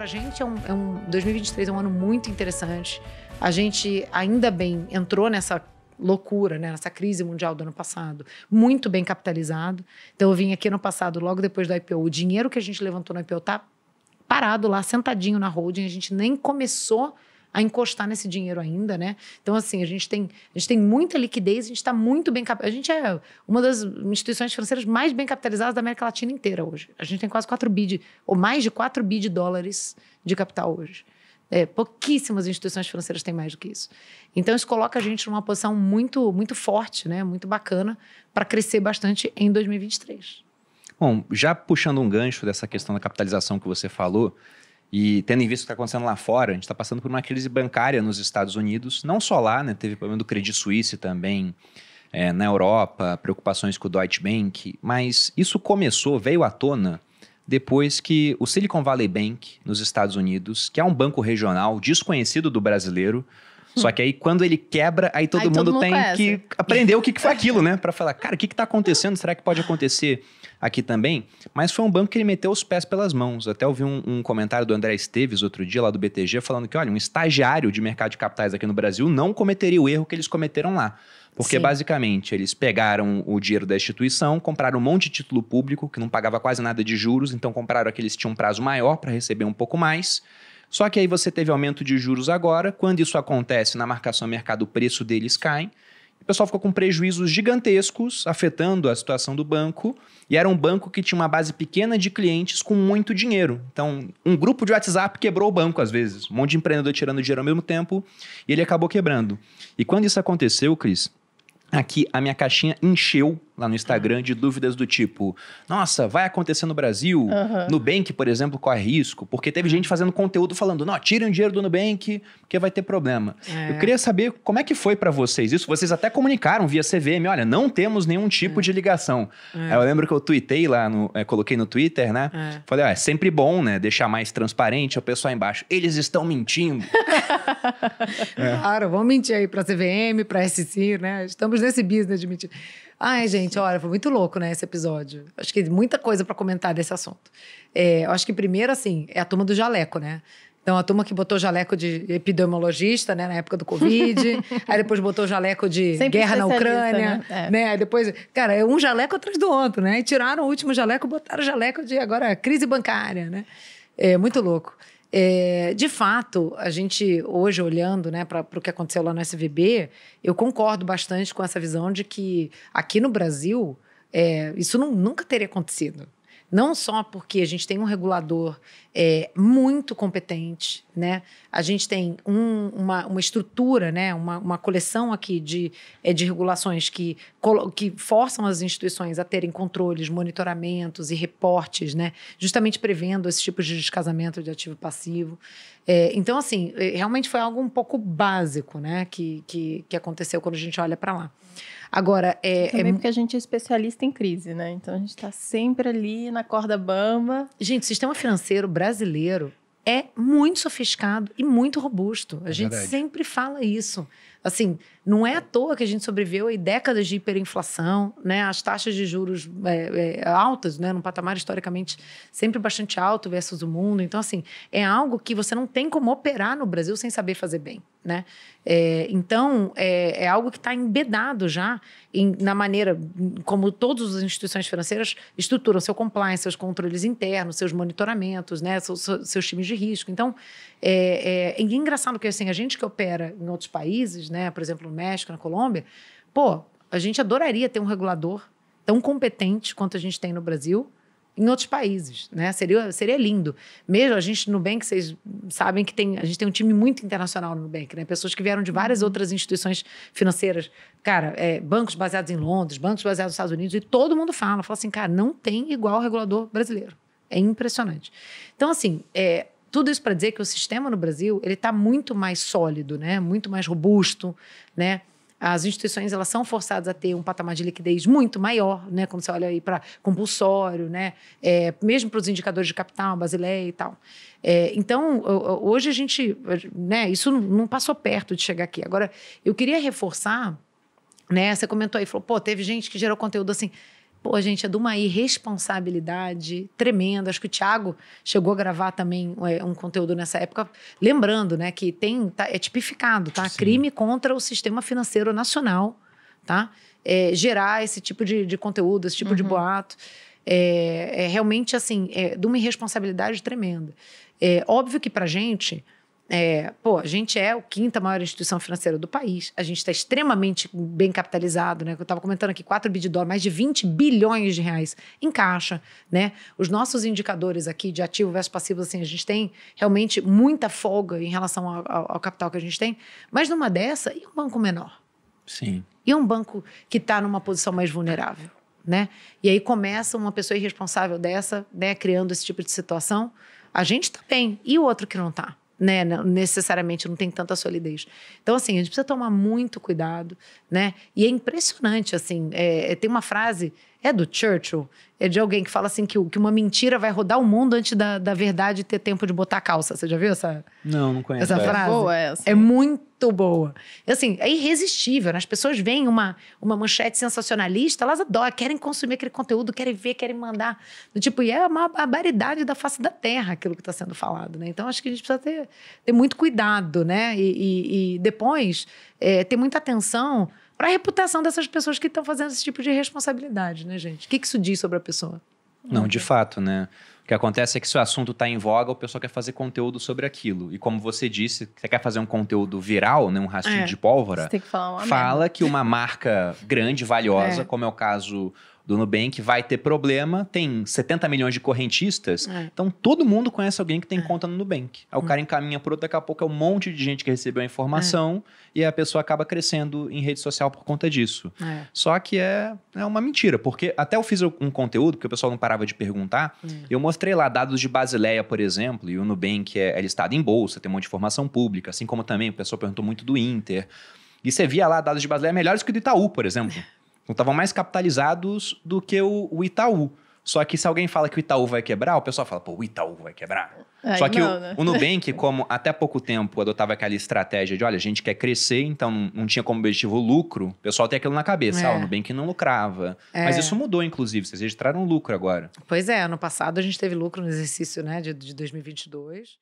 pra gente 2023 é um ano muito interessante. A gente, ainda bem, entrou nessa loucura, né, nessa crise mundial do ano passado, muito bem capitalizado. Então, eu vim aqui no passado, logo depois do IPO, o dinheiro que a gente levantou no IPO tá parado lá, sentadinho na holding, a gente nem começou a encostar nesse dinheiro ainda, né? Então, assim, a gente tem muita liquidez, a gente está muito bem capitalizado. A gente é uma das instituições financeiras mais bem capitalizadas da América Latina inteira hoje. A gente tem quase 4 bi, ou mais de 4 bi de dólares de capital hoje. Pouquíssimas instituições financeiras têm mais do que isso. Então, isso coloca a gente numa posição muito, muito forte, né? Muito bacana, para crescer bastante em 2023. Bom, já puxando um gancho dessa questão da capitalização que você falou, e tendo em vista o que está acontecendo lá fora, a gente está passando por uma crise bancária nos Estados Unidos, não só lá, né? Teve problema do Credit Suisse também, na Europa, preocupações com o Deutsche Bank, mas isso veio à tona depois que o Silicon Valley Bank, nos Estados Unidos, que é um banco regional desconhecido do brasileiro, só que aí quando ele quebra, aí todo mundo tem que aprender o que foi aquilo, né? Para falar, cara, o que está acontecendo? Será que pode acontecer aqui também? Mas foi um banco que ele meteu os pés pelas mãos. Até ouvi um comentário do André Esteves outro dia, lá do BTG, falando que, olha, um estagiário de mercado de capitais aqui no Brasil não cometeria o erro que eles cometeram lá. Porque, basicamente, eles pegaram o dinheiro da instituição, compraram um monte de título público, que não pagava quase nada de juros, então compraram aqueles que tinham um prazo maior para receber um pouco mais. Só que aí você teve aumento de juros agora. Quando isso acontece, na marcação a mercado, o preço deles cai. O pessoal ficou com prejuízos gigantescos, afetando a situação do banco. E era um banco que tinha uma base pequena de clientes com muito dinheiro. Então, um grupo de WhatsApp quebrou o banco, às vezes. Um monte de empreendedor tirando dinheiro ao mesmo tempo. E ele acabou quebrando. E quando isso aconteceu, Cris, aqui a minha caixinha encheu lá no Instagram de dúvidas do tipo, nossa, vai acontecer no Brasil? Nubank, por exemplo, corre risco? Porque teve gente fazendo conteúdo falando, não, tirem o dinheiro do Nubank, porque vai ter problema. Eu queria saber como é que foi para vocês isso. Vocês até comunicaram via CVM, olha, não temos nenhum tipo de ligação. Aí eu lembro que eu tuitei lá, coloquei no Twitter, né? Falei, é sempre bom, né, deixar mais transparente, o pessoal embaixo, eles estão mentindo. Claro, vamos mentir aí pra CVM, pra SC, né? Estamos nesse business de mentir. Ai, gente, olha, foi muito louco, né, esse episódio. Acho que muita coisa para comentar desse assunto. Eu acho que primeiro, assim, é a turma do jaleco, né? Então, a turma que botou jaleco de epidemiologista, né, na época do Covid. Aí depois botou jaleco de sempre guerra na Ucrânia. Né? Aí depois, cara, é um jaleco atrás do outro, né? E tiraram o último jaleco, botaram o jaleco de agora crise bancária, né? É muito louco. De fato, a gente hoje olhando, né, para o que aconteceu lá no SVB, eu concordo bastante com essa visão de que aqui no Brasil isso nunca teria acontecido. Não só porque a gente tem um regulador muito competente, né? A gente tem uma estrutura, né? Uma coleção aqui de regulações que forçam as instituições a terem controles, monitoramentos e reportes, né? Justamente prevendo esses tipos de descasamento de ativo passivo. Então, assim, realmente foi algo um pouco básico, né? Que aconteceu quando a gente olha para lá. Agora, também porque a gente é especialista em crise, né? Então, a gente está sempre ali na corda bamba. Gente, o sistema financeiro brasileiro é muito sofisticado e muito robusto. A gente sempre fala isso. Assim, não é à toa que a gente sobreviveu a décadas de hiperinflação, né? As taxas de juros altas, né? Num patamar historicamente sempre bastante alto versus o mundo. Então, assim, é algo que você não tem como operar no Brasil sem saber fazer bem, né? Então, é algo que está embedado já na maneira como todas as instituições financeiras estruturam seu compliance, seus controles internos, seus monitoramentos, né? Seus times de risco. Então, é engraçado que assim, a gente que opera em outros países, né? Por exemplo, no México, na Colômbia, a gente adoraria ter um regulador tão competente quanto a gente tem no Brasil em outros países, né? Seria lindo. Mesmo a gente no Nubank, vocês sabem que a gente tem um time muito internacional no Nubank, né? Pessoas que vieram de várias outras instituições financeiras. Cara, bancos baseados em Londres, bancos baseados nos Estados Unidos, e todo mundo fala assim, cara, não tem igual ao regulador brasileiro. É impressionante. Então, assim, tudo isso para dizer que o sistema no Brasil, ele está muito mais sólido, né? Muito mais robusto, né? As instituições, elas são forçadas a ter um patamar de liquidez muito maior, né? Quando você olha aí para compulsório, né? Mesmo para os indicadores de capital, Basileia e tal. Então, hoje a gente, né? Isso não passou perto de chegar aqui. Agora, eu queria reforçar, né? Você comentou aí, falou, teve gente que gerou conteúdo assim. Pô, gente, é de uma irresponsabilidade tremenda. Acho que o Thiago chegou a gravar também um conteúdo nessa época, lembrando, né, que é tipificado, tá? Sim. Crime contra o sistema financeiro nacional, tá? Gerar esse tipo de conteúdo, esse tipo de boato. Realmente, assim, de uma irresponsabilidade tremenda. Óbvio que pra gente... a gente é a 5ª maior instituição financeira do país. A gente está extremamente bem capitalizado, né? Eu estava comentando aqui, 4 bi de dólar, mais de 20 bilhões de reais em caixa, né? Os nossos indicadores aqui de ativo versus passivo, assim, a gente tem realmente muita folga em relação ao capital que a gente tem. Mas numa dessa, e um banco menor? Sim. E um banco que está numa posição mais vulnerável, né? E aí começa uma pessoa irresponsável dessa, né, criando esse tipo de situação. A gente está bem. E o outro que não está? Né, necessariamente não tem tanta solidez. Então, assim, a gente precisa tomar muito cuidado, né? E é impressionante, assim, tem uma frase, do Churchill, de alguém que fala assim que uma mentira vai rodar o mundo antes da verdade ter tempo de botar calça. Você já viu essa? Não conheço. Essa frase? Boa essa. É muito boa. Assim, é irresistível, né? As pessoas veem uma manchete sensacionalista, elas adoram, querem consumir aquele conteúdo, querem ver, querem mandar. Tipo, e é uma barbaridade da face da terra aquilo que está sendo falado, né? Então, acho que a gente precisa ter muito cuidado, né? E depois ter muita atenção para a reputação dessas pessoas que estão fazendo esse tipo de responsabilidade, né, gente? O que isso diz sobre a pessoa? Não, de fato, né? O que acontece é que se o assunto está em voga, o pessoal quer fazer conteúdo sobre aquilo. E como você disse, você quer fazer um conteúdo viral, né? Um rastilho de pólvora. Você tem que falar uma fala merda. Que uma marca grande, valiosa, como é o caso do Nubank, vai ter problema, tem 70 milhões de correntistas, então todo mundo conhece alguém que tem conta no Nubank. Aí o cara encaminha por outro, daqui a pouco é um monte de gente que recebeu a informação e a pessoa acaba crescendo em rede social por conta disso. Só que é uma mentira, porque até eu fiz um conteúdo, que o pessoal não parava de perguntar, eu mostrei lá dados de Basileia, por exemplo, e o Nubank é listado em bolsa, tem um monte de informação pública, assim como também o pessoal perguntou muito do Inter. E você via lá dados de Basileia melhores que o do Itaú, por exemplo. Então, estavam mais capitalizados do que o Itaú. Só que se alguém fala que o Itaú vai quebrar, o pessoal fala, pô, o Itaú vai quebrar. Só que o Nubank, como até pouco tempo adotava aquela estratégia de, olha, a gente quer crescer, então não tinha como objetivo o lucro, o pessoal tem aquilo na cabeça, o Nubank não lucrava. Mas isso mudou, inclusive, vocês registraram lucro agora. Pois é, ano passado a gente teve lucro no exercício, né, de 2022.